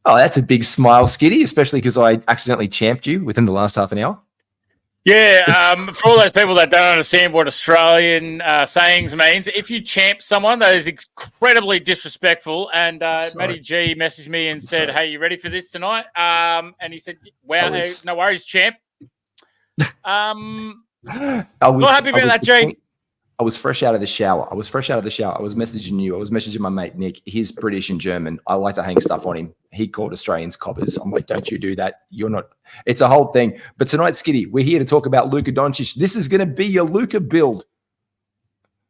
Oh, that's a big smile, Skiddy, especially because I accidentally champed you within the last half an hour. Yeah, for all those people that don't understand what Australian sayings means, if you champ someone, that is incredibly disrespectful. And Matty G messaged me and said, "Hey, you ready for this tonight?" And he said, "Wow, no worries, champ." Not happy about that, G. I was fresh out of the shower. I was messaging you. I was messaging my mate, Nick. He's British and German. I like to hang stuff on him. He called Australians coppers. I'm like, don't you do that. You're not. It's a whole thing. But tonight, Skiddy, we're here to talk about Luka Doncic. This is going to be your Luka build.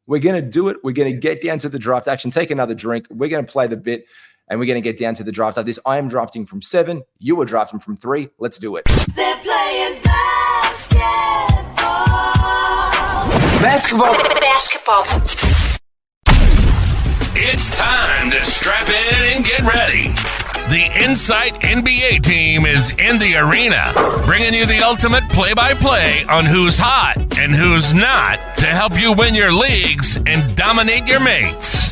We're going to do it. We're going to get down to the draft action, take another drink. We're going to play the bit, and we're going to get down to the draft. After this, I am drafting from 7. You are drafting from 3. Let's do it. They're playing basketball. It's time to strap in and get ready. The Insight NBA team is in the arena, bringing you the ultimate play-by-play on who's hot and who's not to help you win your leagues and dominate your mates.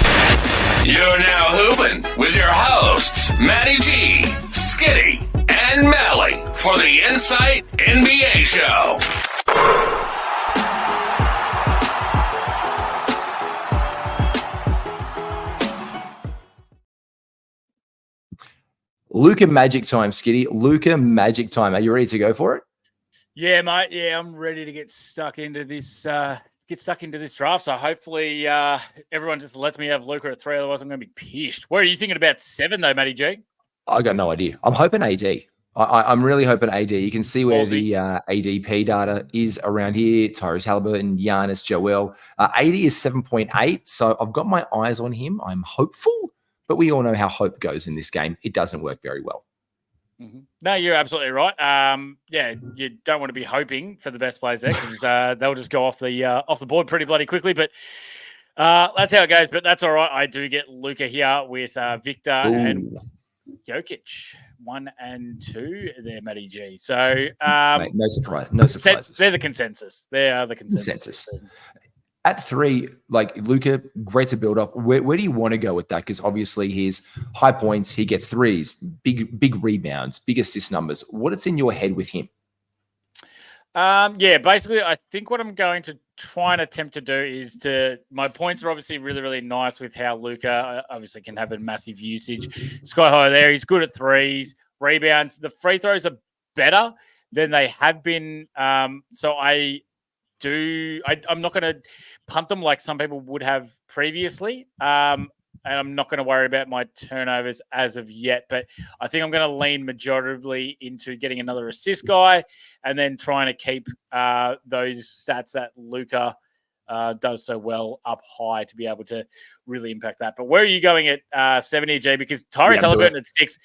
You're now hooping with your hosts, Matty G, Skiddy, and Mally for the Insight NBA show. Luka Magic time, Skiddy. Luka Magic time. Are you ready to go for it? Yeah, mate. Yeah, I'm ready to get stuck into this. Draft. So hopefully, everyone just lets me have Luka at 3. Otherwise, I'm going to be pissed. What are you thinking about 7, though, Matty G? I got no idea. I'm hoping AD. I'm really hoping AD. You can see where the ADP data is around here. Tyrese Halliburton, Giannis, Joel. AD is 7.8. So I've got my eyes on him. I'm hopeful. But we all know how hope goes in this game. It doesn't work very well. Mm-hmm. No, you're absolutely right. Yeah, you don't want to be hoping for the best players there because they'll just go off the board pretty bloody quickly. But that's how it goes. But that's all right. I do get Luka here with Victor and Jokic 1 and 2 there, Matty G. So mate, no surprises. They're the consensus. They are the consensus. At 3, like Luka, great to build up. Where do you want to go with that? Because obviously he's high points, he gets threes, big rebounds, big assist numbers. What's in your head with him? Yeah, basically, I think what I'm going to try and attempt to do is my points are obviously really, really nice with how Luka obviously can have a massive usage. Sky high there. He's good at threes, rebounds. The free throws are better than they have been. So I'm not going to punt them like some people would have previously. And I'm not going to worry about my turnovers as of yet, but I think I'm going to lean majoritively into getting another assist guy and then trying to keep those stats that Luka does so well up high to be able to really impact that. But where are you going at 70, G? Because Tyrese Halliburton at 6,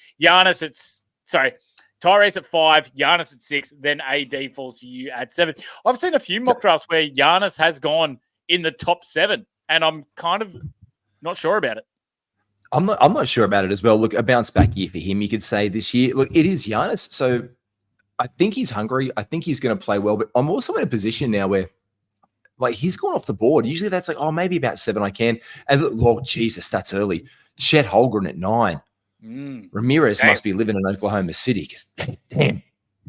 Tyrese at 5, Giannis at 6, then AD falls to you at 7. I've seen a few mock drafts where Giannis has gone in the top 7, and I'm kind of not sure about it. I'm not sure about it as well. Look, a bounce back year for him. You could say this year, look, it is Giannis. So I think he's hungry. I think he's going to play well, but I'm also in a position now where like he's gone off the board. Usually that's like, maybe about 7 I can. And look, Lord Jesus, that's early. Chet Holmgren at 9. Ramirez must be living in Oklahoma City because damn,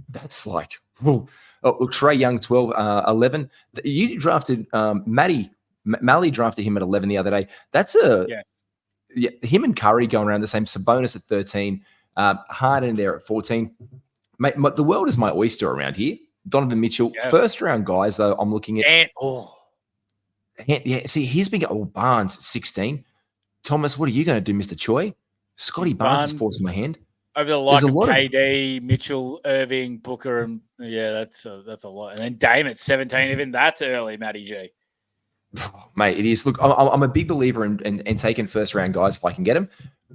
that's like, look, Trae Young 12, 11. You drafted Mally drafted him at 11 the other day. That's him and Curry going around the same. Sabonis at 13, Harden there at 14. Mate, the world is my oyster around here. Donovan Mitchell, first round guys though. I'm looking at. See, he's been Barnes at 16. Thomas, what are you going to do, Mr. Choi? Scotty Barnes is forcing my hand. Over the like of KD, Mitchell, Irving, Booker, and that's a lot. And then Dame at 17, even that's early, Matty G. Mate, it is. Look, I'm a big believer in taking first round guys if I can get them.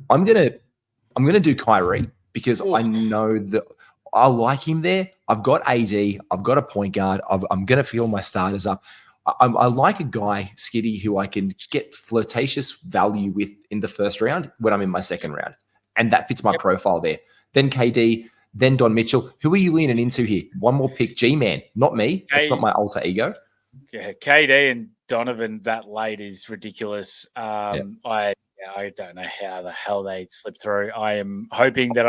I'm gonna do Kyrie because I know that I like him there. I've got AD, I've got a point guard. I'm gonna fill my starters up. I like a guy, Skiddy, who I can get flirtatious value with in the first round when I'm in my second round. And that fits my profile there. Then KD, then Don Mitchell. Who are you leaning into here? One more pick, G-Man, not me. That's not my alter ego. Yeah, KD and Donovan that late is ridiculous. I I don't know how the hell they slipped through. I am hoping that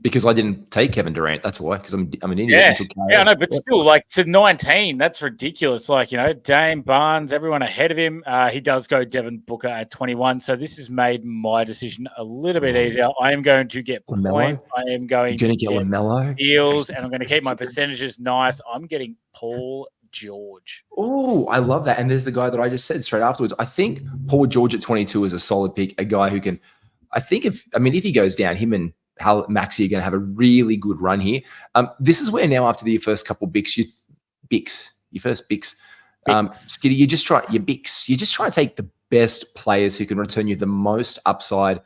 because I didn't take Kevin Durant. That's why, because I'm an idiot. Yeah, And took I know, but still, like to 19, that's ridiculous. Like, Dame, Barnes, everyone ahead of him. He does go Devin Booker at 21. So this has made my decision a little bit easier. I am going to get points. I am going to get LaMelo deals, and I'm going to keep my percentages nice. I'm getting Paul George. Oh, I love that. And there's the guy that I just said straight afterwards. I think Paul George at 22 is a solid pick, a guy who can, if he goes down, him and Maxey are going to have a really good run here. This is where now after your first couple Skiddy, you just try to take the best players who can return you the most upside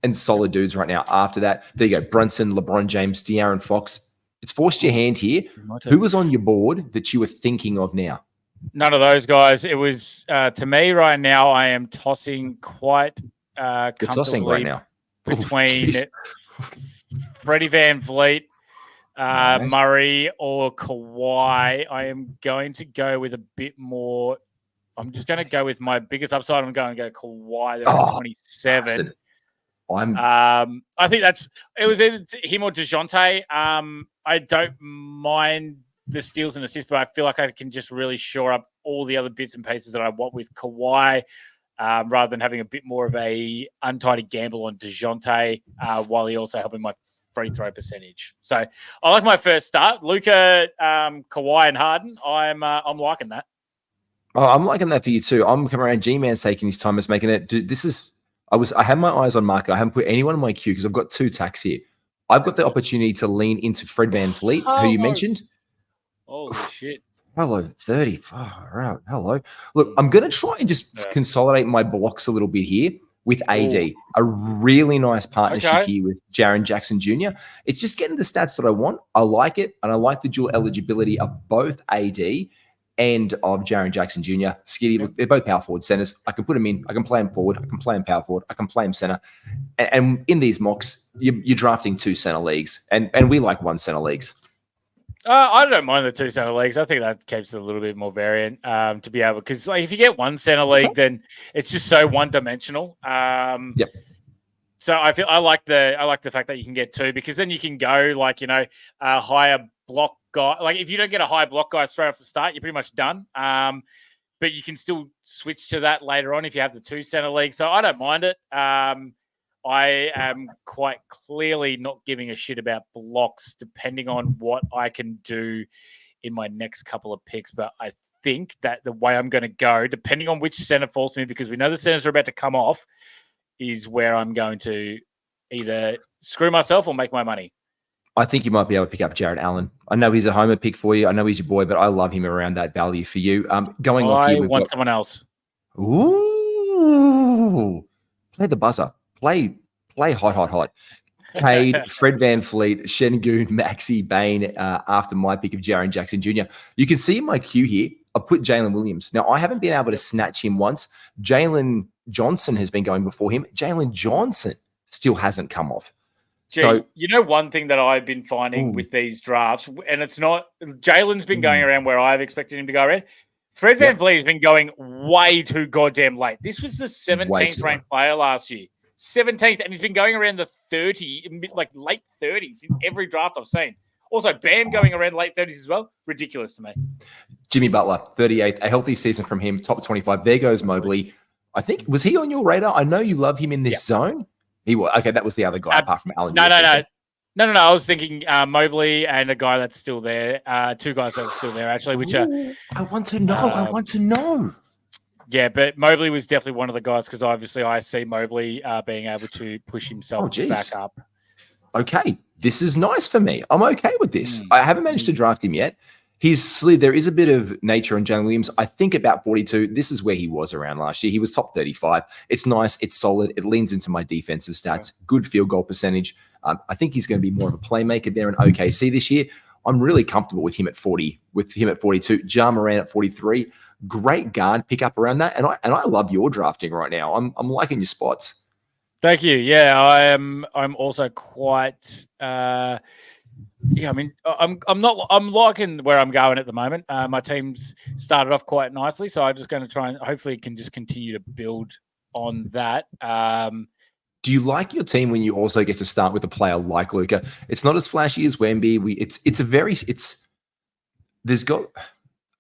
and solid dudes right now. After that, there you go. Brunson, LeBron James, De'Aaron Fox. It's forced your hand here. Who was on your board that you were thinking of now? None of those guys. It was, to me right now, I am tossing quite comfortably tossing right now between Freddie Van Vliet, Murray, or Kawhi. I am going to go with a bit more. I'm just going to go with my biggest upside. I'm going to go Kawhi there at 27. I think it was either him or DeJounte. I don't mind the steals and assists, but I feel like I can just really shore up all the other bits and pieces that I want with Kawhi, rather than having a bit more of a untidy gamble on DeJounte, while he also helping my free throw percentage. So I like my first start. Luka, Kawhi, and Harden. I'm liking that. Oh, I'm liking that for you too. I'm coming around. G-Man's taking his time as making it. Dude, I had my eyes on market. I haven't put anyone in my queue because I've got two tacks here. I've got the opportunity to lean into Fred VanVleet, who you mentioned. Oh, shit. Hello, 30. Far out. Hello. Look, I'm going to try and just consolidate my blocks a little bit here with AD. Ooh. A really nice partnership here with Jaren Jackson Jr. It's just getting the stats that I want. I like it, and I like the dual eligibility of both AD and of Jaren Jackson Jr. Skiddy, look, they're both power forward centers. I can put them in. I can play them forward. I can play them power forward. I can play them center. And in these mocks, you're drafting two center leagues, and we like one center leagues. I don't mind the two center leagues. I think that keeps it a little bit more variant to be able, because if you get one center league, then it's just so one dimensional. Yep. So I like the fact that you can get two, because then you can go a higher block guy. Like if you don't get a high block guy straight off the start, you're pretty much done. But you can still switch to that later on if you have the two center league. So I don't mind it. I am quite clearly not giving a shit about blocks depending on what I can do in my next couple of picks. But I think that the way I'm going to go, depending on which center falls to me, because we know the centers are about to come off, is where I'm going to either screw myself or make my money. I think you might be able to pick up Jarrett Allen. I know he's a homer pick for you. I know he's your boy, but I love him around that value for you. Going off here, I want someone else. Ooh. Play the buzzer. Play hot. Cade, Fred VanVleet, Şengün, Maxey, Bane, after my pick of Jaren Jackson Jr. You can see in my queue here, I put Jalen Williams. Now, I haven't been able to snatch him once. Jalen Johnson has been going before him. Jalen Johnson still hasn't come off. Gee, so, one thing that I've been finding with these drafts, and it's not – Jalen's been going around where I've expected him to go around. Fred VanVleet has been going way too goddamn late. This was the 17th ranked player last year. 17th, and he's been going around the 30, like late 30s in every draft I've seen. Also, Bam going around late 30s as well. Ridiculous to me. Jimmy Butler, 38th, a healthy season from him, top 25. There goes Mobley. I think, was he on your radar? I know you love him in this zone. He was. Okay, that was the other guy apart from Allen. No. I was thinking Mobley and a guy that's still there. Two guys that are still there, actually, which are... I want to know. Yeah, but Mobley was definitely one of the guys, because obviously I see Mobley being able to push himself back up. Okay, this is nice for me. I'm okay with this. I haven't managed to draft him yet. He's slid. There is a bit of nature on Jalen Williams. I think about 42. This is where he was around last year. He was top 35. It's nice. It's solid. It leans into my defensive stats. Good field goal percentage. I think he's going to be more of a playmaker there in OKC this year. I'm really comfortable with him at 40, with him at 42. Ja Morant at 43. Great guard pick up around that. And I love your drafting right now. I'm liking your spots. Thank you. Yeah, I'm also quite I'm liking where I'm going at the moment. My team's started off quite nicely, so I'm just going to try and hopefully can just continue to build on that. Do you like your team when you also get to start with a player like Luka? It's not as flashy as Wemby.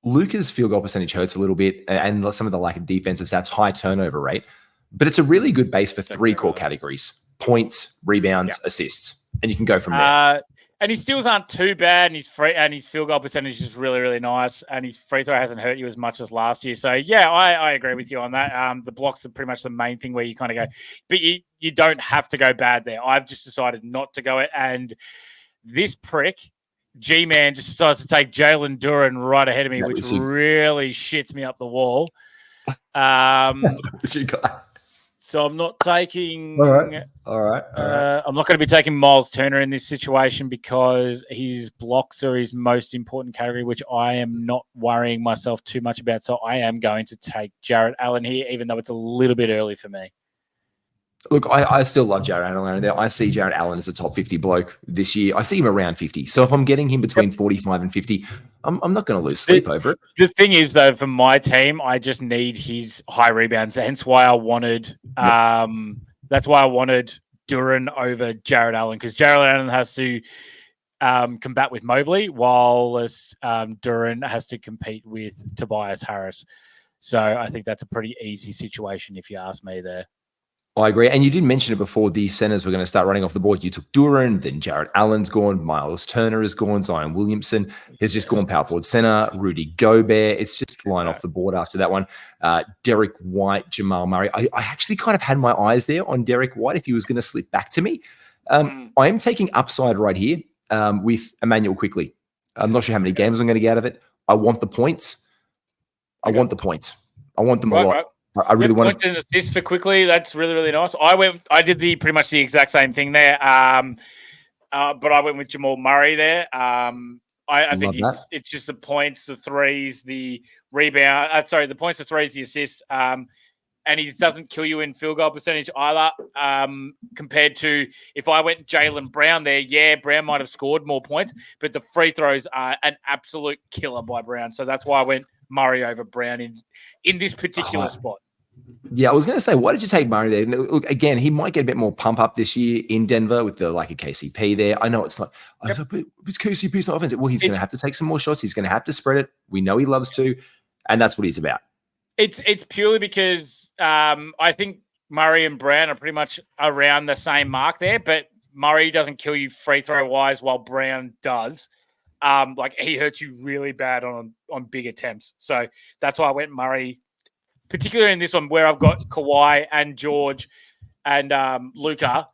Luka's field goal percentage hurts a little bit, and some of the lack of defensive stats, high turnover rate, but it's a really good base for three core categories: points, rebounds, assists, and you can go from there. And his steals aren't too bad, and his field goal percentage is really, really nice, and his free throw hasn't hurt you as much as last year. So yeah, I agree with you on that. The blocks are pretty much the main thing where you kind of go, but you don't have to go bad there. I've just decided not to go it, and this prick G-Man just decides to take Jalen Duren right ahead of me, which really shits me up the wall. So I'm not taking. All right. I'm not going to be taking Miles Turner in this situation because his blocks are his most important category, which I am not worrying myself too much about. So I am going to take Jarrett Allen here, even though it's a little bit early for me. Look, I still love Jarrett Allen there. I see Jarrett Allen as a top 50 bloke this year. I see him around 50. So if I'm getting him between 45 and 50, I'm not going to lose sleep over it. The thing is, though, for my team, I just need his high rebounds. Hence why I wanted that's why I wanted Duren over Jarrett Allen, because Jarrett Allen has to combat with Mobley, while Duren has to compete with Tobias Harris. So I think that's a pretty easy situation if you ask me there. I agree. And you did mention it before, the centers were going to start running off the board. You took Duren, then Jarrett Allen's gone, Miles Turner is gone, Zion Williamson has just gone power forward center, Rudy Gobert. It's just flying off the board after that one. Derek White, Jamal Murray. I actually kind of had my eyes there on Derek White if he was going to slip back to me. I am taking upside right here with Emmanuel quickly. I'm not sure how many games I'm going to get out of it. I want the points. I want the points. I want them a lot. Right. I really want to assist for quickly. That's really, really nice. I did pretty much the exact same thing there. But I went with Jamal Murray there. I think it's just the points, the threes, the rebound. The points, the threes, the assists. And he doesn't kill you in field goal percentage either. Compared to if I went Jaylen Brown there, Brown might have scored more points, but the free throws are an absolute killer by Brown. So that's why I went Murray over Brown in this particular spot. Yeah, I was going to say, why did you take Murray there? Look, again, he might get a bit more pump up this year in Denver with the like a KCP there. I know it's not. I was like, but it's KCP's not offensive. Well, he's going to have to take some more shots. He's going to have to spread it. We know he loves to, and that's what he's about. It's purely because I think Murray and Brown are pretty much around the same mark there, but Murray doesn't kill you free throw wise, while Brown does. Like he hurts you really bad on big attempts. So that's why I went Murray. Particularly in this one where I've got Kawhi and George and Luka,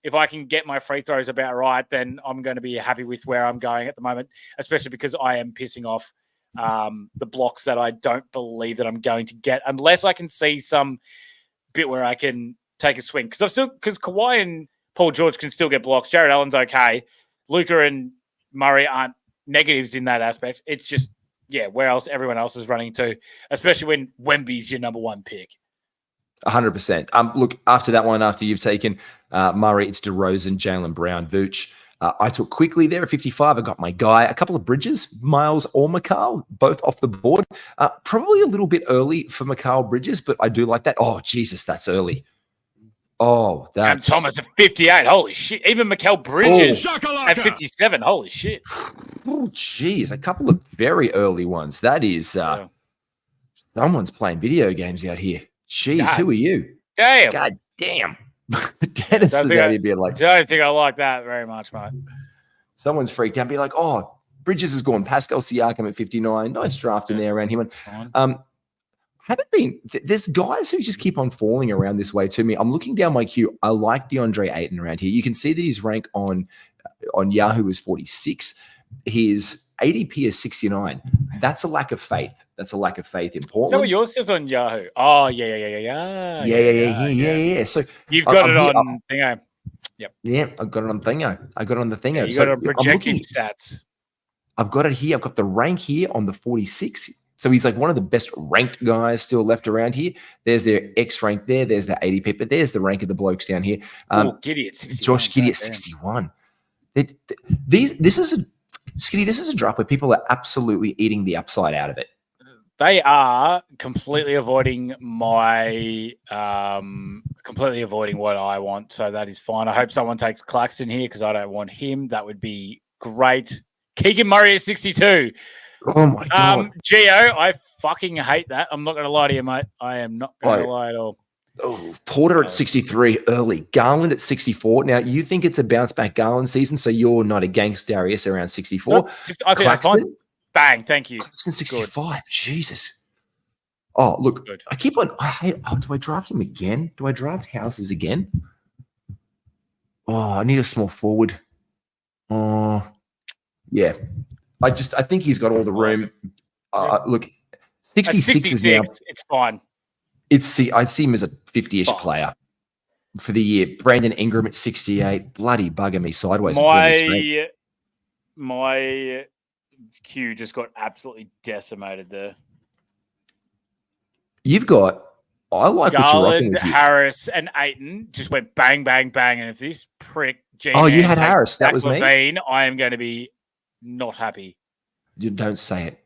if I can get my free throws about right, then I'm going to be happy with where I'm going at the moment, especially because I am pissing off the blocks that I don't believe that I'm going to get unless I can see some bit where I can take a swing. Because Kawhi and Paul George can still get blocks. Jared Allen's okay. Luka and Murray aren't negatives in that aspect. It's just, where else everyone else is running to, especially when Wemby's your number one pick. 100%. Look, after that one, after you've taken Murray, it's DeRozan, Jaylen Brown, Vooch. I took quickly there at 55. I got my guy. A couple of Bridges, Miles or Mikal, both off the board. Probably a little bit early for Mikal Bridges, but I do like that. Oh, Jesus, that's early. Oh, that's... And Thomas at 58. Holy shit. Even Mikal Bridges at 57. Holy shit. Oh, geez. A couple of very early ones. That is... Someone's playing video games out here. Jeez, who are you? Damn. God damn. Dennis is out here being like... I don't think I like that very much, mate. Someone's freaked out. Be like, oh, Bridges has gone. Pascal Siakam at 59. Nice draft in there around him. Haven't been. There's guys who just keep on falling around this way to me. I'm looking down my queue. I like DeAndre Ayton around here. You can see that his rank on Yahoo is 46. His ADP is 69. That's a lack of faith. That's a lack of faith in Portland. Is that what yours says on Yahoo? Oh, yeah. So you've got it on Thingo. Yep. Yeah, I've got it on Thingo. I got it on the Thingo. You got it on projecting stats. I've got it here. I've got the rank here on the 46. So he's like one of the best ranked guys still left around here. There's their X rank there. There's the ADP, but there's the rank of the blokes down here. Giddey at 61. Josh Giddey at 61. This is a draft where people are absolutely eating the upside out of it. They are completely avoiding completely avoiding what I want. So that is fine. I hope someone takes Claxton here because I don't want him. That would be great. Keegan Murray at 62. Oh my God. Gio, I fucking hate that. I'm not going to lie to you, mate. I am not going to lie at all. Oh, Porter at 63 early. Garland at 64. Now, you think it's a bounce back Garland season, so you're not against Darius around 64. Nope, I think that's fine. Bang, thank you. Claxton 65. Good. Jesus. Oh, look, good. I keep on. Do I draft him again? Do I draft Houses again? Oh, I need a small forward. Oh, yeah. I think he's got all the room. Look, 66 is now. It's fine. I see him as a 50-ish player for the year. Brandon Ingram at 68. Bloody bugging me sideways. My queue just got absolutely decimated there. You've got, I like Garland, what you're rocking with you. Harris, and Ayton just went bang, bang, bang. And if this prick, you had Harris. That was Levine, me. I am going to be not happy. You don't say it.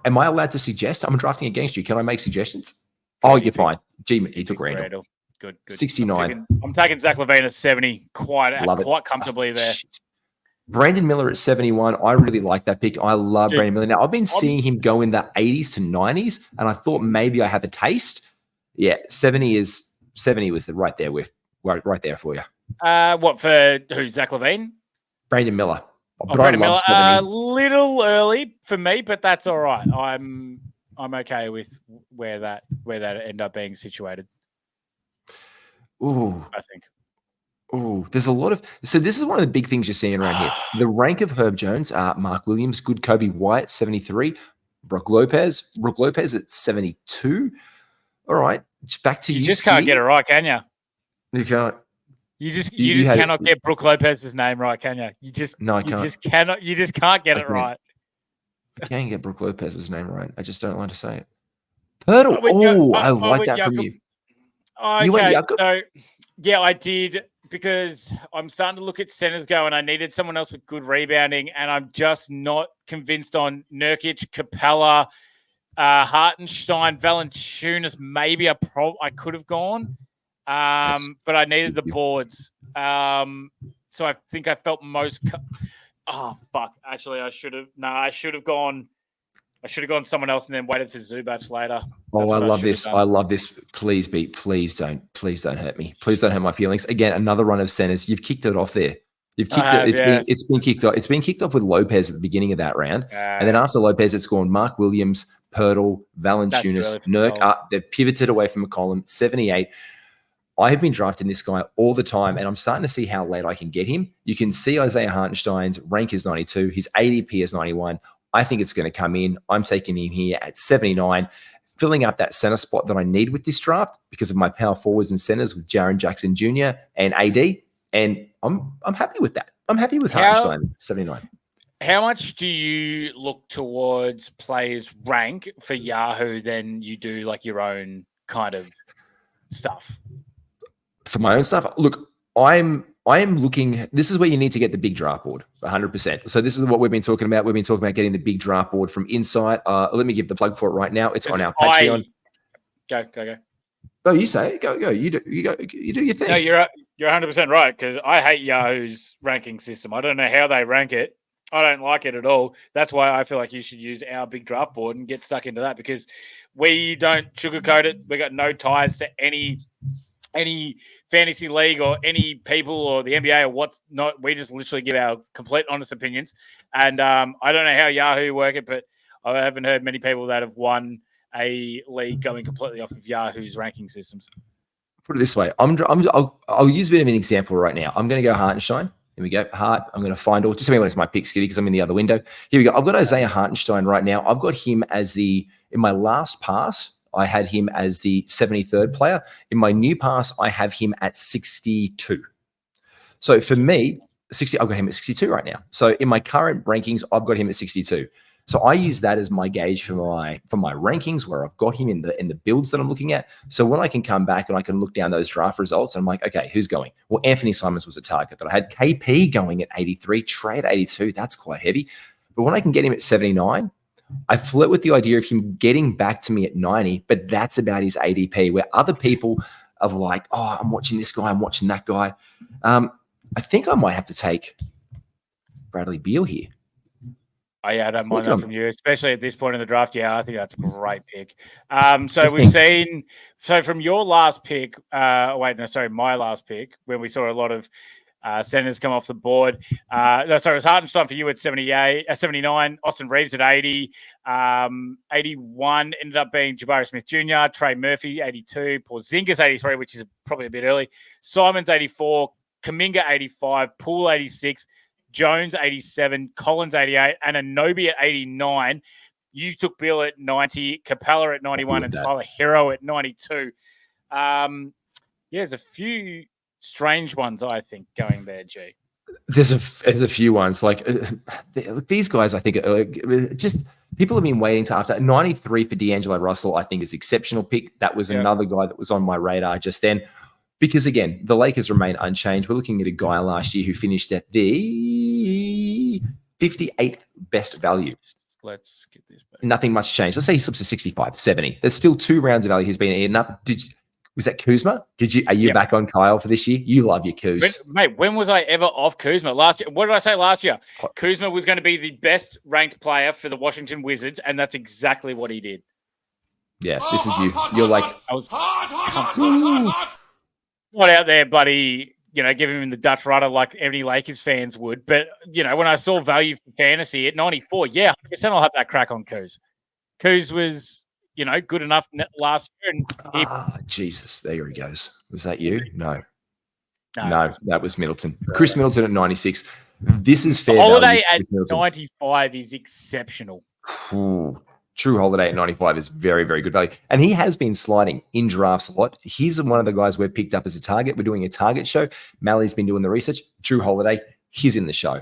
Am I allowed to suggest? I'm drafting against you. Can I make suggestions? Oh, you're fine. He took Randall. Good. 69. I'm taking Zach Levine at 70 quite comfortably there. Brandon Miller at 71. I really like that pick. I love Brandon Miller. Now, I've been seeing him go in the 80s to 90s, and I thought maybe I have a taste. Yeah, 70 was right there for you. What for who? Zach Levine? Brandon Miller. Brandon Miller. A little early for me, but that's all right. I'm okay with where that ended up being situated. Ooh, I think. Oh, there's a lot of. So this is one of the big things you're seeing around here. The rank of Herb Jones, Mark Williams, good Kobe White, 73. Brook Lopez at 72. All right, back to you. You just can't get it right, can you? You can't. You just cannot get Brook Lopez's name right, can you? You just can't. You just can't get it right. I can get Brook Lopez's name right. I just don't like to say it. Pirtle. I like that from you. Okay, you went Jakob? So yeah, I did. Because I'm starting to look at centers going, I needed someone else with good rebounding, and I'm just not convinced on Nurkic, Capella, Hartenstein, Valanciunas. Maybe I could have gone, but I needed the boards. So I think I felt most. Actually, I should have gone. I should have gone someone else and then waited for Zubac later. Oh, I love this. I love this. Please don't hurt me. Please don't hurt my feelings. Again, another run of centers. You've kicked it off there. You've kicked it. It's been kicked off. It's been kicked off with Lopez at the beginning of that round. And then after Lopez, it's gone Mark Williams, Pirtle, Valanciunas, Nurk. They've pivoted away from McCollum, 78. I have been drafting this guy all the time, and I'm starting to see how late I can get him. You can see Isaiah Hartenstein's rank is 92. His ADP is 91. I think it's going to come in. I'm taking him here at 79, filling up that center spot that I need with this draft because of my power forwards and centers with Jaren Jackson Jr. and AD. And I'm happy with that. I'm happy with Hartenstein, 79. How much do you look towards players' rank for Yahoo than you do like your own kind of stuff? For my own stuff? Look, I am looking. This is where you need to get the big draft board, 100%. So this is what we've been talking about. We've been talking about getting the big draft board from Insight. Let me give the plug for it right now. It's on our Patreon. Go. Oh, you say it. Go. You do your thing. No, you're 100% right because I hate Yahoo's ranking system. I don't know how they rank it. I don't like it at all. That's why I feel like you should use our big draft board and get stuck into that because we don't sugarcoat it. We got no ties to any fantasy league or any people or the NBA or what's not. We just literally give our complete honest opinions. And I don't know how Yahoo work it, but I haven't heard many people that have won a league going completely off of Yahoo's ranking systems. Put it this way. I'll use a bit of an example right now. I'm going to go Hartenstein. Here we go. Hart. I'm going to find all. Just tell me when it's my pick, Skiddy, because I'm in the other window. Here we go. I've got Isaiah Hartenstein right now. I've got him as in my last pass, I had him as the 73rd player. In my new pass, I have him at 62. So for me, I've got him at 62 right now. So in my current rankings, I've got him at 62. So I use that as my gauge for my rankings where I've got him in the builds that I'm looking at. So when I can come back and I can look down those draft results, and I'm like, okay, who's going? Well, Anthony Simons was a target that I had. KP going at 83, Trey at 82. That's quite heavy. But when I can get him at 79, I flirt with the idea of him getting back to me at 90, but that's about his ADP, where other people are like, oh, I'm watching this guy, I'm watching that guy. I think I might have to take Bradley Beal here. Oh, yeah, I don't mind that from you, especially at this point in the draft. Yeah, I think that's a great pick. So we've seen, from your last pick, my last pick, when we saw a lot of centers come off the board. It was Hartenstein for you at 79, Austin Reeves at 80, 81 ended up being Jabari Smith Jr., Trey Murphy, 82, Porzingis, 83, which is probably a bit early, Simons, 84, Kuminga, 85, Poole, 86, Jones, 87, Collins, 88, and Anunoby at 89. You took Bill at 90, Capella at 91, and Tyler Hero at 92. There's a few strange ones, I think, going there, G. There's a few ones. Like these guys, I think, just people have been waiting to after 93 for D'Angelo Russell, I think is exceptional pick. That was another guy that was on my radar just then. Because, again, the Lakers remain unchanged. We're looking at a guy last year who finished at the 58th best value. Let's get this back. Nothing much changed. Let's say he slips to 65, 70. There's still 2 rounds of value he's been eaten up. Was that Kuzma? Are you back on Kyle for this year? You love your Kuz. Mate, when was I ever off Kuzma? Last year? What did I say last year? Kuzma was going to be the best ranked player for the Washington Wizards, and that's exactly what he did. Yeah, this is you. You're like... I was not out there, buddy, giving him the Dutch rudder like any Lakers fans would. But, when I saw value for fantasy at 94, 100% I'll have that crack on Kuz. Kuz was, good enough last year. And Jesus, there he goes. Was that you? No, that was Middleton. Chris Middleton at 96. This is fair. Holiday at 95 is exceptional. Ooh. True Holiday at 95 is very, very good value. And he has been sliding in drafts a lot. He's one of the guys we've picked up as a target. We're doing a target show. Mally's been doing the research. True Holiday, he's in the show.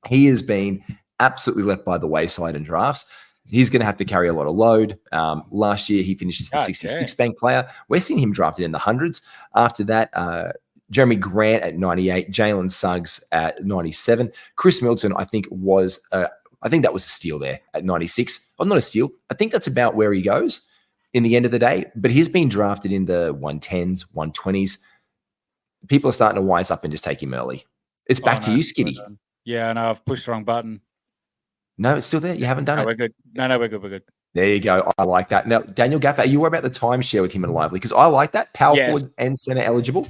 He has been absolutely left by the wayside in drafts. He's going to have to carry a lot of load. Last year, he finished as the 66 bank player. We're seeing him drafted in the hundreds. After that, Jeremy Grant at 98, Jalen Suggs at 97. Chris Middleton, I think that was a steal there at 96. Well, not a steal. I think that's about where he goes in the end of the day. But he's been drafted in the 110s, 120s. People are starting to wise up and just take him early. It's back to you, Skiddy. Yeah, no, I've pushed the wrong button. No, it's still there. You haven't done it. We're good. No, we're good. We're good. There you go. I like that. Now, Daniel Gaffer, are you worried about the timeshare with him and Lively? Because I like that. Power forward and center eligible.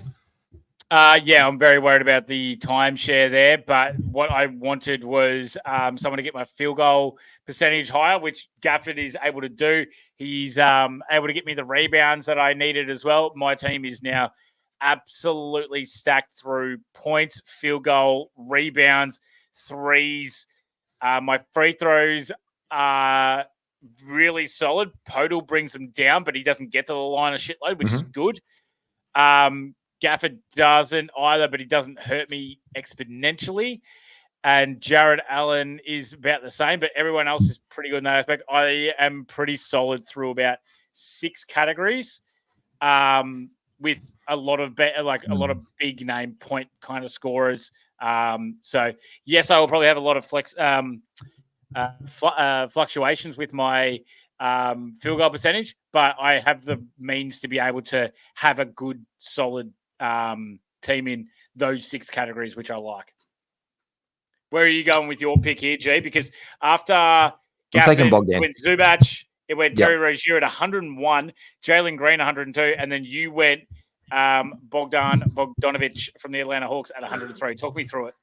I'm very worried about the timeshare there, but what I wanted was someone to get my field goal percentage higher, which Gafford is able to do. He's able to get me the rebounds that I needed as well. My team is now absolutely stacked through points, field goal, rebounds, threes. My free throws are really solid. Podol brings them down, but he doesn't get to the line a shitload, which is good. Gafford doesn't either, but he doesn't hurt me exponentially. And Jared Allen is about the same, but everyone else is pretty good in that aspect. I am pretty solid through about 6 categories, with a lot of big name point kind of scorers. So yes, I will probably have a lot of fluctuations with my field goal percentage, but I have the means to be able to have a good, solid team in those 6 categories, which I like. Where are you going with your pick here, G? Because after Gafford went Zubac, it went Terry Rozier at 101, Jalen Green 102, and then you went Bogdanovic from the Atlanta Hawks at 103. Talk me through it.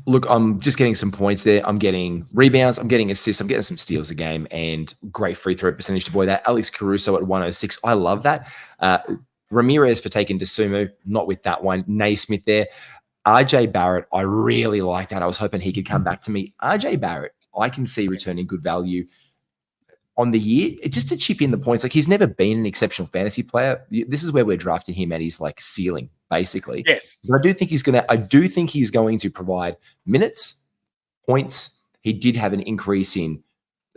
Look, I'm just getting some points there. I'm getting rebounds. I'm getting assists. I'm getting some steals a game and great free throw percentage to boy that. Alex Caruso at 106. I love that. Ramirez for taking DeSumo. Not with that one. Naismith there. RJ Barrett. I really like that. I was hoping he could come back to me. RJ Barrett, I can see returning good value on the year, just to chip in the points. Like, he's never been an exceptional fantasy player. This is where we're drafting him at his like ceiling, basically. Yes. But I do think he's going to provide minutes, points. He did have an increase in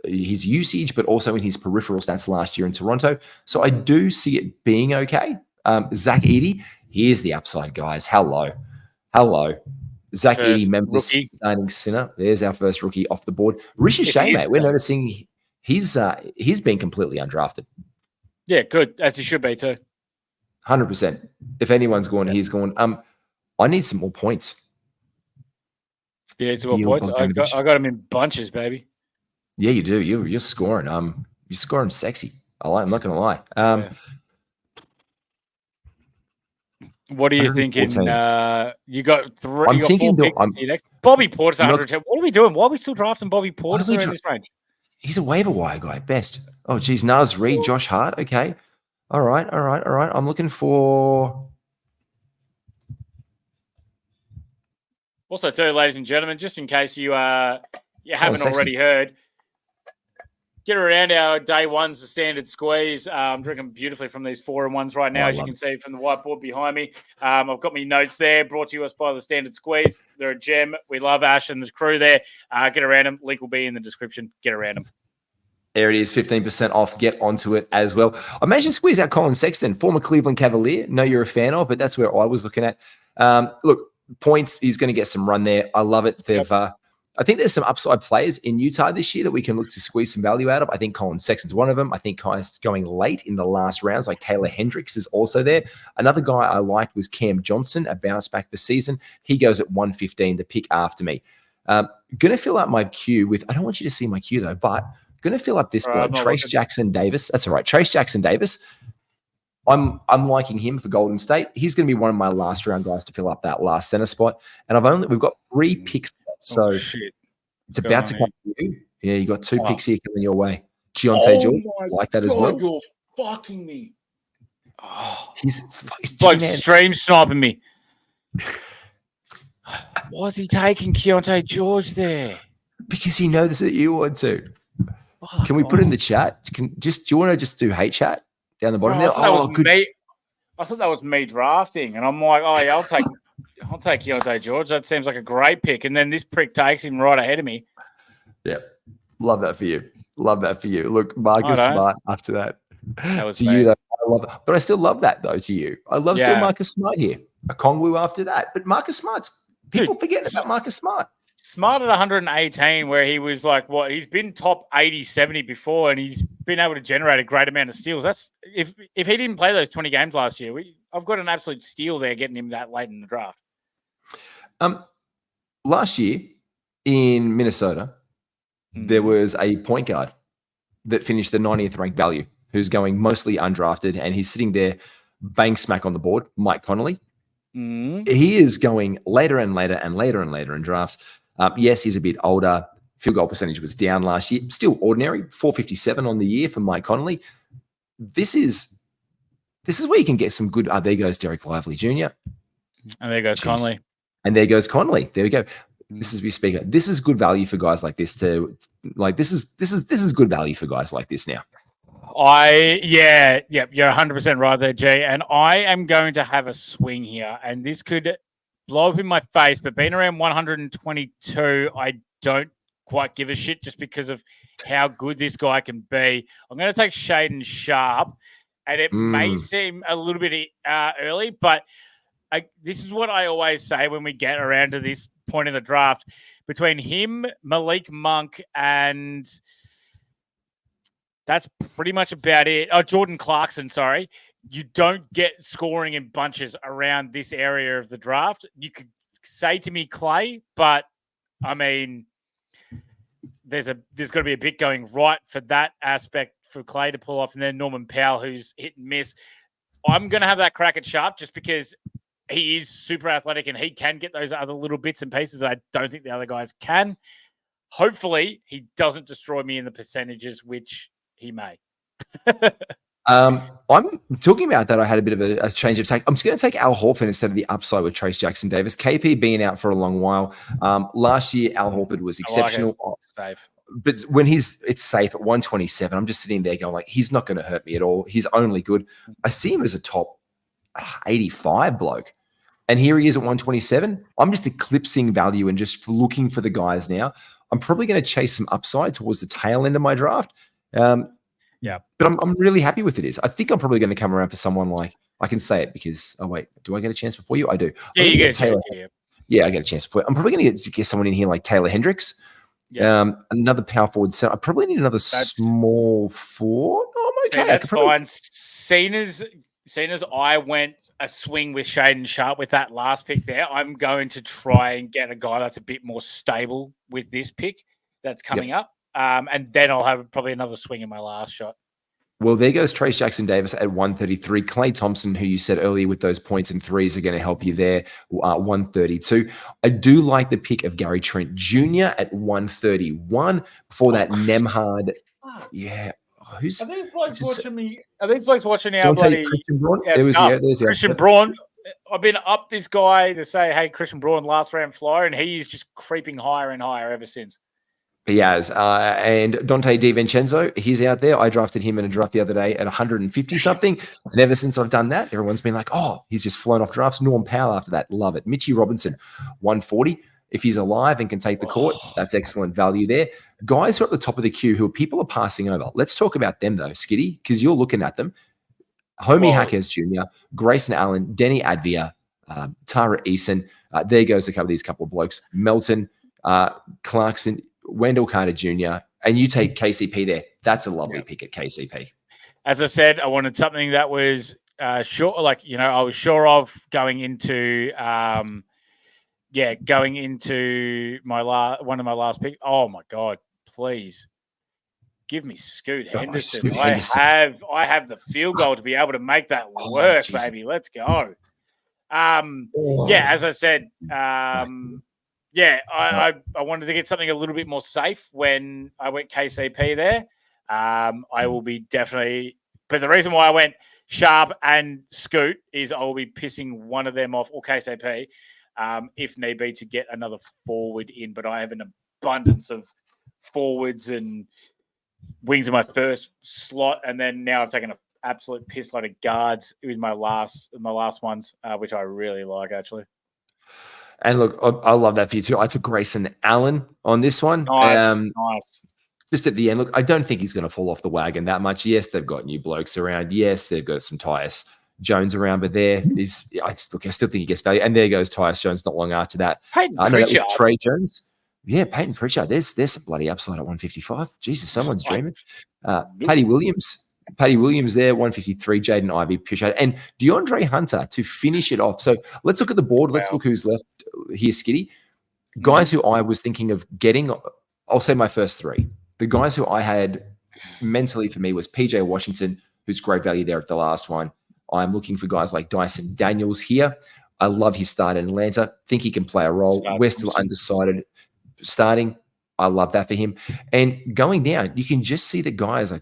his usage, but also in his peripheral stats last year in Toronto. So I do see it being okay. Zach Edey, here's the upside, guys. Hello. Zach Edey, Memphis starting center. There's our first rookie off the board. Rishi Shea, mate. We're noticing he's been completely undrafted. Yeah, good, as he should be too. 100%. If anyone's gone, he's gone. I need some more points. Yeah, some more points. I got him in bunches, baby. Yeah, you do. You're scoring. You're scoring sexy. I'm not gonna lie. What are you thinking? You got three. I'm thinking Bobby Portis 110. What are we doing? Why are we still drafting Bobby Portis in this range? He's a waiver wire guy, best. Oh, geez, Naz Reid, Josh Hart. Okay, all right. I'm looking for. Also, too, ladies and gentlemen, just in case you haven't already heard, get around our day ones, the standard squeeze. I'm drinking beautifully from these 4-in-1s right now, as you can see from the whiteboard behind me. I've got my notes there, brought to us by the standard squeeze. They're a gem. We love Ash and the crew there. Get around them. Link will be in the description. Get around them. There it is, 15% off. Get onto it as well. I managed to squeeze out Colin Sexton, former Cleveland Cavalier. No, you're a fan of, but that's where I was looking at. Look, points, he's going to get some run there. I love it. I think there's some upside players in Utah this year that we can look to squeeze some value out of. I think Colin Sexton's one of them. I think guys going late in the last rounds, like Taylor Hendricks is also there. Another guy I liked was Cam Johnson, a bounce back this season. He goes at 115, the pick after me. Going to fill out my queue with, I don't want you to see my queue though, but going to fill up this bloke, Trace Jackson Davis. That's all right. Trace Jackson Davis. I'm liking him for Golden State. He's going to be one of my last round guys to fill up that last center spot. And we've got 3 picks. So it's about to come to you. Yeah, you got 2 picks here coming your way. Keontae George, like that as well. You're fucking me. Oh, he's like stream sniping me. Why is he taking Keontae George there? Because he knows that you want to. Can we put it in the chat? Do you want to just do hate chat down the bottom there? I thought that was me drafting, and I'm like, oh yeah, I'll take Keontae George. That seems like a great pick. And then this prick takes him right ahead of me. Yeah. Love that for you. Look, Marcus Smart after that. That was to you, though. I love it. But I still love that, though, to you. I love still Marcus Smart here. A Kongwu after that. But Marcus Smart's people forget about Marcus Smart. Smart at 118, where he was like, he's been top 80, 70 before, and he's been able to generate a great amount of steals. That's if he didn't play those 20 games last year, I've got an absolute steal there getting him that late in the draft. Last year in Minnesota, there was a point guard that finished the 90th ranked value who's going mostly undrafted, and he's sitting there bang smack on the board, Mike Conley. He is going later and later and later and later in drafts. Yes, he's a bit older. Field goal percentage was down last year. Still ordinary, 457 on the year for Mike Conley. This is where you can get some good. There goes Derek Lively Jr. And there goes Conley. And there goes Conley. There we go. This is your speaker. This is good value for guys like this too. Like this is good value for guys like this now. You're 100% right there, Jay. And I am going to have a swing here, and this could blow up in my face. But being around 122, I don't quite give a shit just because of how good this guy can be. I'm going to take Shaden Sharp, and it may seem a little bit early, but this is what I always say when we get around to this point in the draft. Between him, Malik Monk, and that's pretty much about it. Oh, Jordan Clarkson, sorry. You don't get scoring in bunches around this area of the draft. You could say to me Clay, but I mean, there's got to be a bit going right for that aspect for Clay to pull off, and then Norman Powell, who's hit and miss. I'm going to have that crack at Sharp just because he is super athletic and he can get those other little bits and pieces that I don't think the other guys can. Hopefully, he doesn't destroy me in the percentages, which he may. I'm talking about that. I had a bit of a change of take. I'm just going to take Al Horford instead of the upside with Trace Jackson Davis. KP being out for a long while. Last year, Al Horford was exceptional. Safe. But when it's safe at 127, I'm just sitting there going like, he's not going to hurt me at all. He's only good. I see him as a top 85 bloke. And here he is at 127. I'm just eclipsing value and just looking for the guys now. I'm probably going to chase some upside towards the tail end of my draft. Yeah, but I'm really happy with it. I think I'm probably going to come around for someone like, I can say it because, oh wait, do I get a chance before you? I do. Yeah, you get Taylor. Yeah, I get a chance before. I'm probably going to get someone in here like Taylor Hendricks, Yes. Another power forward center. I probably need another small forward. Oh, I'm okay. That's fine. Seeing as I went a swing with Shaden Sharp with that last pick there, I'm going to try and get a guy that's a bit more stable with this pick that's coming up. And then I'll have probably another swing in my last shot. Well, there goes Trace Jackson-Davis at 133. Clay Thompson, who you said earlier with those points and threes, are going to help you there, 132. I do like the pick of Gary Trent Jr. at 131. Before that, Nemhard. Yeah. Are these blokes watching me? Are these blokes watching our bloody Christian Braun? There's Christian Braun. I've been up this guy to say, hey, Christian Braun, last round flyer, and he is just creeping higher and higher ever since. He has. And Dante DiVincenzo, he's out there. I drafted him in a draft the other day at 150 something. And ever since I've done that, everyone's been like, oh, he's just flown off drafts. Norm Powell after that. Love it. Mitchie Robinson, 140. If he's alive and can take the court, that's excellent value there. Guys who are at the top of the queue who people are passing over. Let's talk about them though, Skiddy, because you're looking at them. Homie Hackers Jr., Grayson Allen, Denny Advia, Tara Eason. There goes a couple of blokes. Melton, Clarkson, Wendell Carter Jr., and you take KCP there. That's a lovely pick at KCP. As I said, I wanted something that was sure, I was sure of going into one of my last picks. Oh my God, please give me Scoot Henderson. I have the field goal to be able to make that work, baby. Let's go. As I said, I wanted to get something a little bit more safe when I went KCP there. I will be definitely, but the reason why I went Sharp and Scoot is I will be pissing one of them off, or KCP, if need be, to get another forward in. But I have an abundance of forwards and wings in my first slot, and then now I've taken an absolute piss load of guards with my last ones, which I really like actually. And look, I love that for you too. I took Grayson Allen on this one. Nice. Just at the end, look, I don't think he's going to fall off the wagon that much. Yes, they've got new blokes around. Yes, they've got some Tyus Jones around, but I still think he gets value. And there goes Tyus Jones not long after that. I know that was Trey Jones. Yeah, Peyton Pritchard. There's some bloody upside at 155. Jesus, someone's dreaming. Paddy Williams there, 153. Jaden Ivey, Pritchard, and DeAndre Hunter to finish it off. So let's look at the board. Let's look who's left here, Skiddy. Guys who I was thinking of getting, I'll say my first three. The guys who I had mentally for me was PJ Washington, who's great value there at the last one. I'm looking for guys like Dyson Daniels here. I love his start in Atlanta. Think he can play a role. We're still undecided. Starting, I love that for him. And going down, you can just see the guys like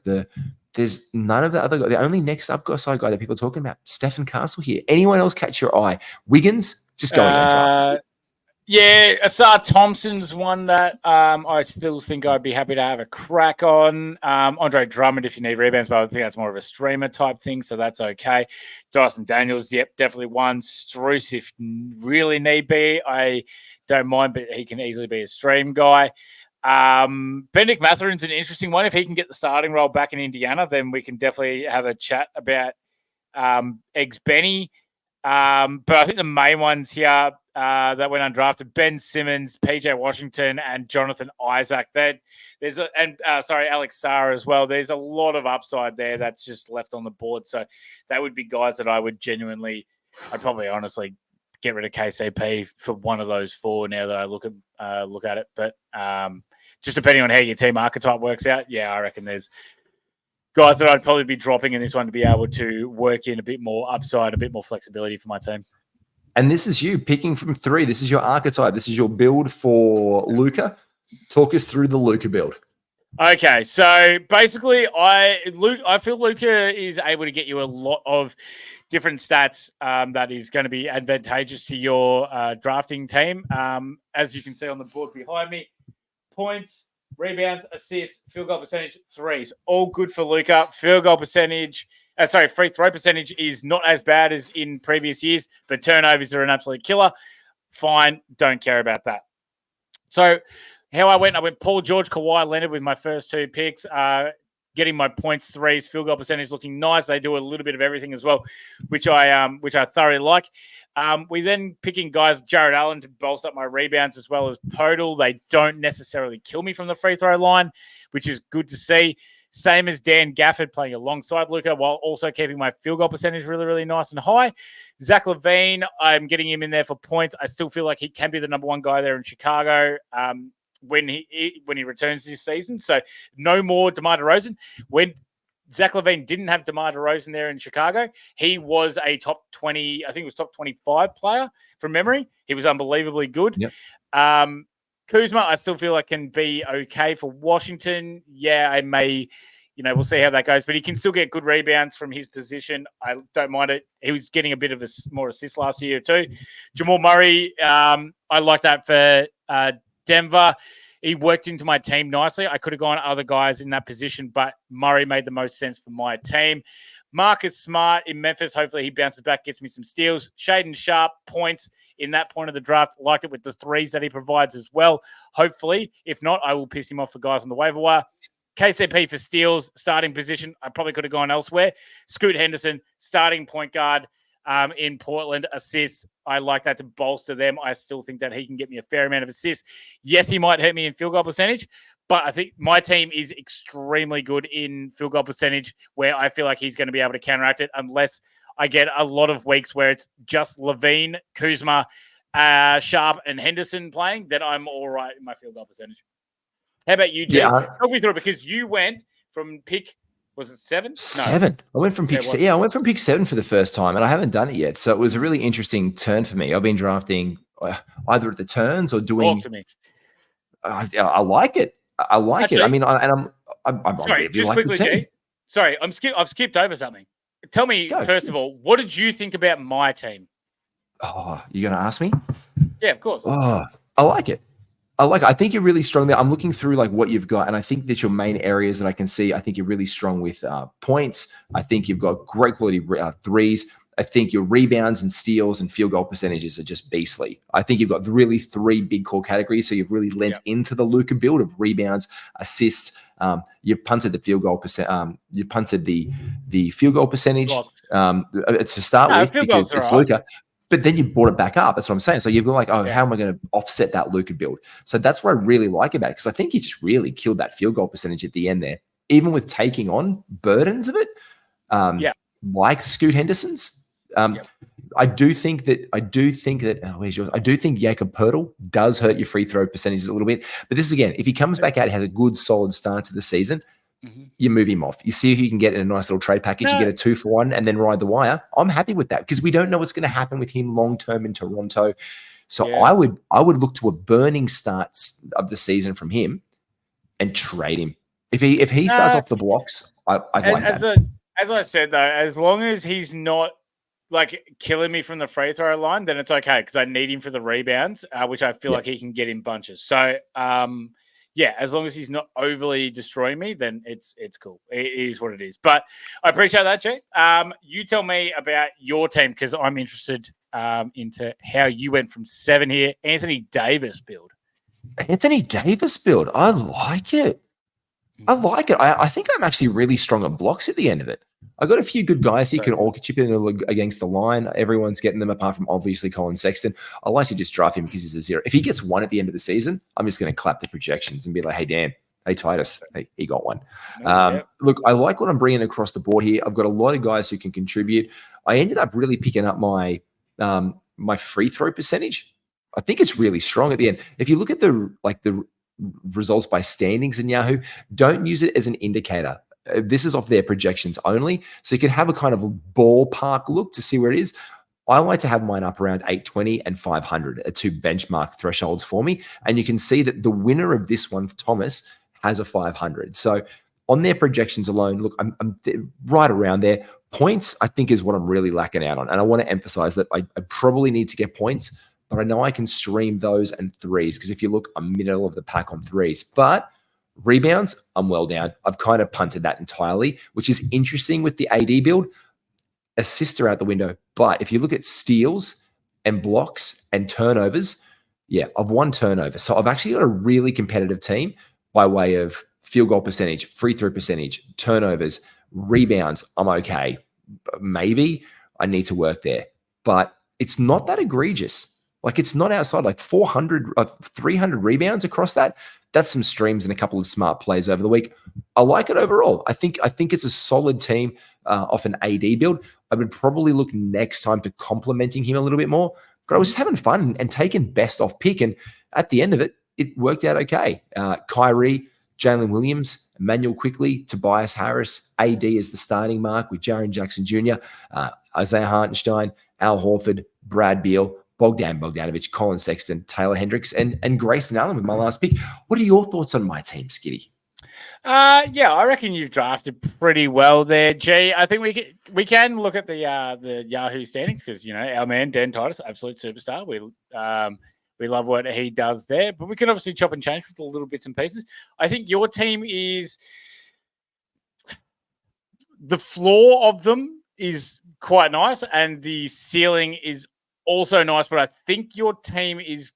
there's none of the other guys. The only next up guy that people are talking about, Stephen Castle here. Anyone else catch your eye? Wiggins, just going on draft. Yeah, Asar Thompson's one that I still think I'd be happy to have a crack on. Andre Drummond, if you need rebounds, but I think that's more of a streamer type thing, so that's okay. Dyson Daniels, yep, definitely one. Struce, if really need be, I don't mind, but he can easily be a stream guy. Benedict Matherin's an interesting one. If he can get the starting role back in Indiana, then we can definitely have a chat about Eggs Benny. But I think the main ones here that went undrafted, Ben Simmons, PJ Washington, and Jonathan Isaac. Alex Sarr as well. There's a lot of upside there that's just left on the board. So that would be guys that I would I'd probably honestly get rid of KCP for one of those four now that I look at it. But just depending on how your team archetype works out, I reckon there's guys that I'd probably be dropping in this one to be able to work in a bit more upside, a bit more flexibility for my team. And this is you picking from three. This is your archetype. This is your build for Luka. Talk us through the Luka build. Okay, so basically, I feel Luka is able to get you a lot of different stats that is going to be advantageous to your drafting team. As you can see on the board behind me, points, rebounds, assists, field goal percentage, threes, all good for Luka. Free throw percentage is not as bad as in previous years, but turnovers are an absolute killer. Fine, don't care about that. So how I went Paul George, Kawhi Leonard with my first two picks. getting my points, threes, field goal percentage looking nice. They do a little bit of everything as well, which I thoroughly like. We then picking guys, Jared Allen, to bolster up my rebounds as well as Podol. They don't necessarily kill me from the free throw line, which is good to see. Same as Dan Gafford playing alongside Luka while also keeping my field goal percentage really, really nice and high. Zach LaVine, I'm getting him in there for points. I still feel like he can be the number one guy there in Chicago when he returns this season. So no more DeMar DeRozan. When Zach LaVine didn't have DeMar DeRozan there in Chicago, he was a top 20, I think it was top 25 player from memory. He was unbelievably good. Yep. Kuzma, I still feel like can be okay for Washington. Yeah, I may, we'll see how that goes, but he can still get good rebounds from his position. I don't mind it. He was getting a bit of more assists last year too. Jamal Murray, I like that for Denver. He worked into my team nicely. I could have gone other guys in that position, but Murray made the most sense for my team. Marcus Smart in Memphis. Hopefully he bounces back, gets me some steals. Shaden Sharp, points in that point of the draft. Liked it with the threes that he provides as well. Hopefully. If not, I will piss him off for guys on the waiver wire. KCP for steals, starting position. I probably could have gone elsewhere. Scoot Henderson, starting point guard in Portland. Assists. I like that to bolster them. I still think that he can get me a fair amount of assists. Yes, he might hurt me in field goal percentage, but I think my team is extremely good in field goal percentage where I feel like he's going to be able to counteract it unless I get a lot of weeks where it's just LaVine, Kuzma, Sharp, and Henderson playing, then I'm all right in my field goal percentage. How about you, G? Talk me through it because you went from pick, was it 7? 7. No. I went from pick 7. Yeah, I went from pick 7 for the first time, and I haven't done it yet. So it was a really interesting turn for me. I've been drafting either at the turns or doing. Talk to me. I like it. I like Actually, it. I mean, I'm sorry, really just like quickly, the team. G. Sorry, I've skipped over something. Tell me, first of all, what did you think about my team? Oh, you're going to ask me? Yeah, of course. Oh, I like it. I think you're really strong there. I'm looking through like what you've got, and I think that your main areas that I can see, I think you're really strong with points. I think you've got great quality threes. I think your rebounds and steals and field goal percentages are just beastly. I think you've got really 3 big core categories. So you've really lent into the Luka build of rebounds, assists. You've punted the field goal percent. You've punted the field goal percentage. It's to start with because it's Luka. But then you brought it back up. That's what I'm saying. So you've got like, how am I going to offset that Luka build? So that's what I really like about it because I think you just really killed that field goal percentage at the end there, even with taking on burdens of it, like Scoot Henderson's. I do think that where's yours? I do think Jakob Poeltl does hurt your free throw percentages a little bit. But this is again, if he comes back out, has a good solid start to the season, you move him off. You see who you can get in a nice little trade package. You get a 2-for-1 and then ride the wire. I'm happy with that because we don't know what's going to happen with him long term in Toronto. So I would look to a burning start of the season from him and trade him. If he starts off the blocks, I'd like that. As I said though, as long as he's not like killing me from the free throw line, then it's okay because I need him for the rebounds, which I feel like he can get in bunches. So as long as he's not overly destroying me, then it's cool. It is what it is. But I appreciate that, Jay. You tell me about your team because I'm interested into how you went from 7 here. Anthony Davis build. Anthony Davis build. I like it. I think I'm actually really strong on blocks at the end of it. I got a few good guys here can all chip in against the line. Everyone's getting them apart from obviously Colin Sexton. I like to just draft him because he's a 0. If he gets 1 at the end of the season, I'm just going to clap the projections and be like, hey, Dan, hey, Titus, hey, he got 1. Look, I like what I'm bringing across the board here. I've got a lot of guys who can contribute. I ended up really picking up my my free throw percentage. I think it's really strong at the end. If you look at the results by standings in Yahoo, don't use it as an indicator. This is off their projections only. So you can have a kind of ballpark look to see where it is. I like to have mine up around 820 and 500 are 2 benchmark thresholds for me. And you can see that the winner of this one, Thomas, has a 500. So on their projections alone, look, I'm right around there. Points, I think, is what I'm really lacking out on. And I want to emphasize that I probably need to get points, but I know I can stream those and threes because if you look, I'm middle of the pack on threes. But rebounds, I'm well down. I've kind of punted that entirely, which is interesting with the AD build. Assists are out the window. But if you look at steals and blocks and turnovers, I've 1 turnover. So I've actually got a really competitive team by way of field goal percentage, free throw percentage, turnovers, rebounds, I'm okay. Maybe I need to work there, but it's not that egregious. Like it's not outside, like 400, 300 rebounds across that. That's some streams and a couple of smart plays over the week. I like it overall. I think it's a solid team off an AD build. I would probably look next time to complementing him a little bit more, but I was just having fun and taking best off pick. And at the end of it, it worked out okay. Kyrie, Jalen Williams, Emmanuel Quickly, Tobias Harris, AD is the starting mark with Jaren Jackson Jr., Isaiah Hartenstein, Al Horford, Brad Beal, Bogdan Bogdanovic, Colin Sexton, Taylor Hendricks, and Grayson Allen with my last pick. What are your thoughts on my team, Skiddy? Yeah, I reckon you've drafted pretty well there, G. I think we can look at the Yahoo standings because our man Dan Titus, absolute superstar. We love what he does there, but we can obviously chop and change with the little bits and pieces. I think your team is the floor of them is quite nice, and the ceiling is also nice. But I think your team is,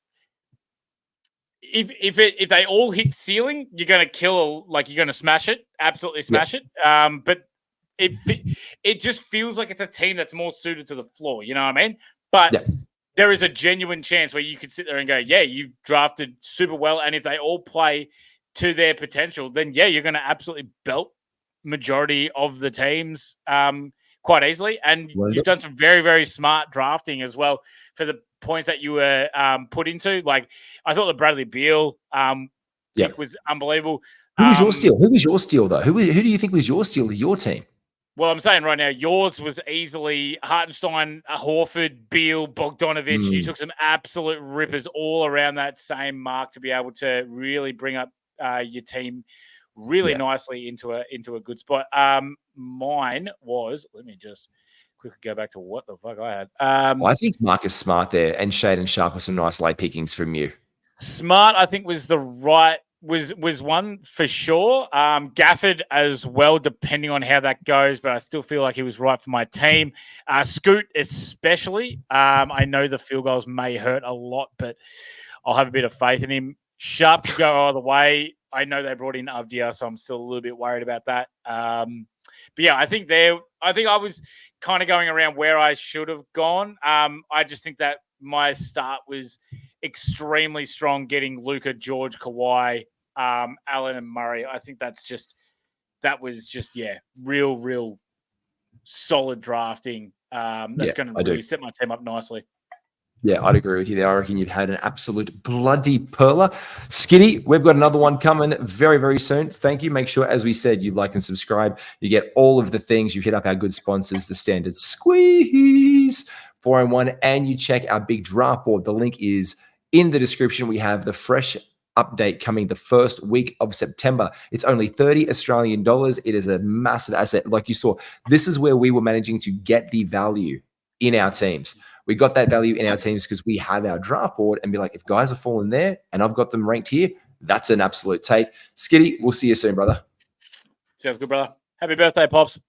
if they all hit ceiling, you're going to kill, like you're going to smash it, absolutely smash it. But it just feels like it's a team that's more suited to the floor. You know what I mean? But there is a genuine chance where you could sit there and go, yeah, you've drafted super well. And if they all play to their potential, then yeah, you're going to absolutely belt majority of the teams quite easily. And you've done some very, very smart drafting as well for the points that you were put into. Like I thought the Bradley Beal pick was unbelievable. Who was your steal? Who was your steal though? Who do you think was your steal of your team? Well, I'm saying right now, yours was easily Hartenstein, Horford, Beal, Bogdanovic. You took some absolute rippers all around that same mark to be able to really bring up your team really nicely into a good spot. Mine was, let me just quickly go back to what the fuck I had. Well, I think Marcus Smart there and Shaden Sharp were some nice late pickings from you. Smart, I think, was the right was one for sure. Gafford as well, depending on how that goes, but I still feel like he was right for my team. Scoot especially. I know the field goals may hurt a lot, but I'll have a bit of faith in him. Sharp to go either way. I know they brought in Avdia, so I'm still a little bit worried about that. But yeah, I think I was kind of going around where I should have gone. I just think that my start was extremely strong, getting Luka, George, Kawhi, Allen, and Murray. I think that was just real solid drafting. That's going to really set my team up nicely. Yeah, I'd agree with you there. I reckon you've had an absolute bloody perler. Skiddy, we've got another one coming very, very soon. Thank you. Make sure, as we said, you like and subscribe. You get all of the things. You hit up our good sponsors, the Standard Squeeze, 401, and you check our big draft board. The link is in the description. We have the fresh update coming the first week of September. It's only 30 Australian dollars. It is a massive asset. Like you saw, this is where we were managing to get the value in our teams. We got that value in our teams because we have our draft board and be like, if guys are falling there and I've got them ranked here, that's an absolute take. Skiddy, we'll see you soon, brother. Sounds good, brother. Happy birthday, Pops.